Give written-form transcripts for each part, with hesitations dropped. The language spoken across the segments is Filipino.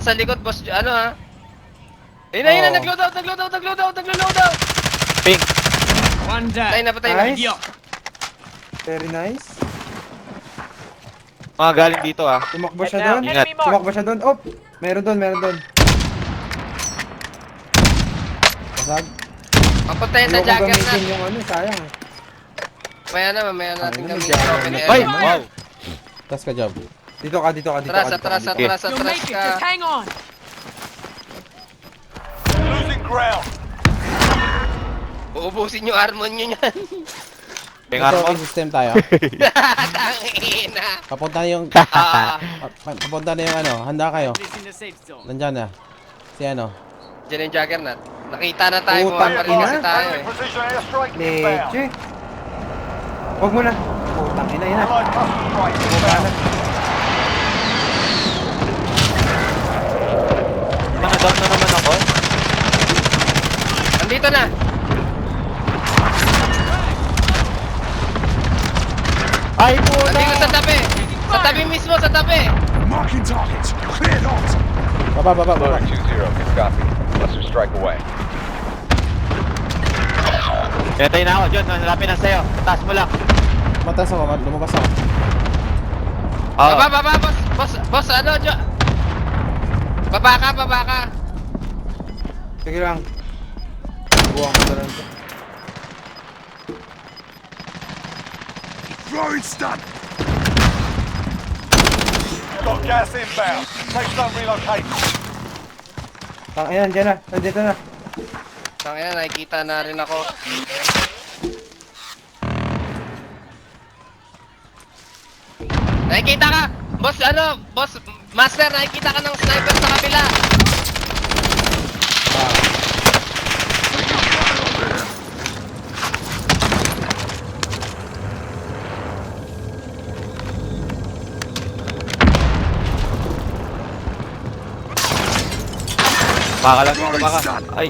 Sa likod, boss, ano ha? Ayun na, nag-load out. Ping. One Patay down. na, patay na. Nice. Very nice. Mga galing dito ah. Tumakbo siya Head down. doon. Ingat. Tumakbo siya doon. Oh! Meron doon. Basag. Papatay sa Ayoko Jagger na. gamitin yung ano, sayang. Mamaya natin Ano, gamitin Jagger open na. air. Ay, wow. Tas ka, Job. Dito ka. Atras You'll make it. Just ka. hang on. Losing ground. Uubusin yung armon nyo yan. Ping Ito, armor. system tayo. Tangina. Papunta na yung... Ah, Papunta na yung ano. Handa kayo. This in the safe zone. Nandyan na. Si ano. dyan yung Jagger na. Nakita na tayo, Utang bumabaril kasi ina. tayo Enemy eh. precision airstrike inbound. Leche. Huwag mo na. Putang ina yan. Allied cluster strike inbound. Mga down na naman ako. Nandito na. Ay, puta! Nandito sa tabi. Sa tabi mismo, sa tabi. Marking target. Cleared hot. Baba. 2-0. Good copy. Cluster strike away. Pinatay na ako, John. Nalapit na sa'yo. Taas mo lang. Matas ako. Lumabas ako. Oo. Baba, boss, ano, Jo? Baba ka. Sige lang. Buwang ko na lang ito. Throwing stun. Got gas inbound. Safe zone relocate. Ayan, dyan na. Nandito na. Tangina, nakikita na rin ako. Nakikita ka! Boss, master, nakikita ka ng sniper sa kabila. Baka lang dito, baka. Ay.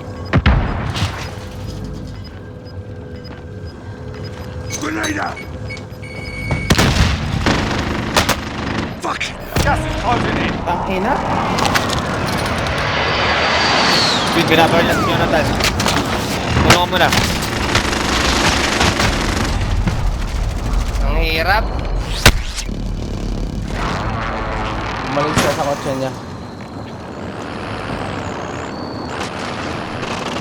Grenade out. Fuck. Gas is closing in. Ang ina. Wait, binabar niya si Jonathan. Tulungan mo na. Ang hirap. Umalis siya sa kotse niya.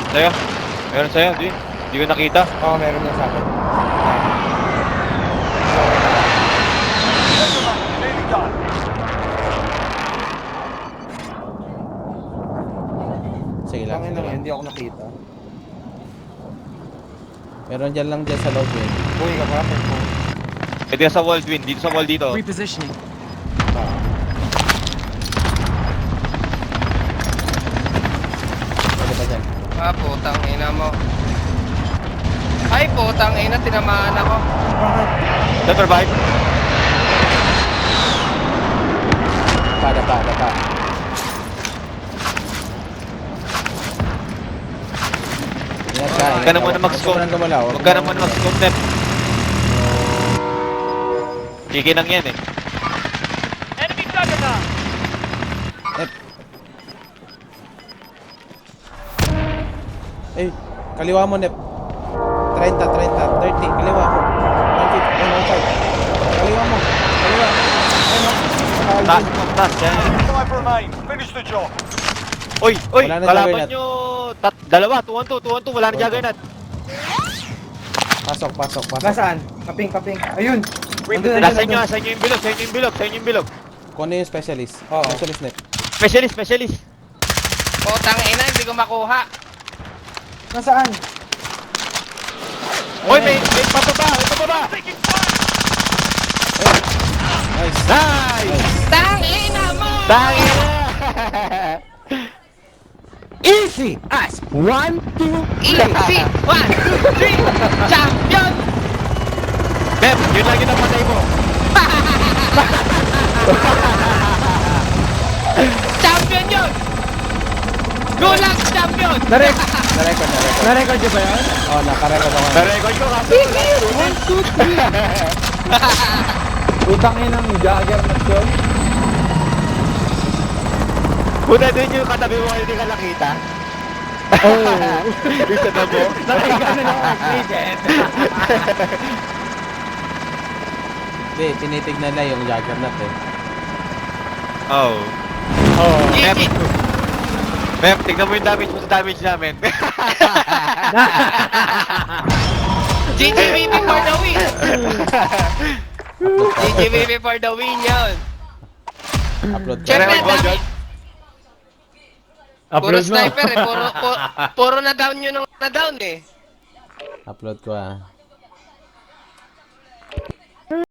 Sa'yo. Meron sa'yo, di. Di ko nakita. Oo, meron niya sa akin. Nearly done. Sige lang. Ang ina nga, hindi ako nakita. Meron dyan lang dyan sa loob eh. Buhay ka pa. Pwede ka sa wall, Dwin. Dito sa wall dito. Repositioning. Pwede pa dyan. Ah, putang ina mo. Ay, putang ina, tinamaan ako. Bakit? Don't revive. Pa. Ingat ka. Huwag ka na muna mag-scope. Huwag gumalaw. Huwag ka na muna mag-scope, Nep. Kikinang yan eh. Enemy juggernaut. Eh, kaliwa mo, Nep. 30, 30. Kaliwa ko. 150, 105. Kaliwa mo. Kaliwa. Ayun, Taas, taas. Yan. 5 remain. Finish the job. Uy, Wala na kalaban Juggernaut. nyo. Dalawa, 2-1-2. Wala na Juggernaut. Pasok. Nasaan? Kaping. Ayun. Nasa inyo, sa inyo yung bilog. Kung ano yung specialist? Oo. Specialist, Nep. Specialist. Putang ina, hindi ko makuha. Nasaan? Uy, may pababa. Nice. Nice! Tang ina mo! Tangina! Easy as 1, 2. Easy! 1, 2, 3! Champion! Beb, yun lang yung napatay mo. Champion yun! Gulag champion! Na-record nyo ba yun? Oo, naka-record ako. Pero-record ko kasi. 1, 2, 3. Utangin ng Jagger na yun. Una doon yung katabi mo kayo, hindi ka nakita. Oh. Isa na mo. Nakaiga na lang ang agent. Hindi, tinitignan na yung juggernaut eh. Oh. Oh. GG! Mep, tignan mo yung damage mo sa damage namin. GGVP for the win! GGVP for the win yun! Upload ko. Siyempre, Record dami. yun. Puro Upload mo. sniper eh. Puro na down yun ang na down eh. Upload ko ah.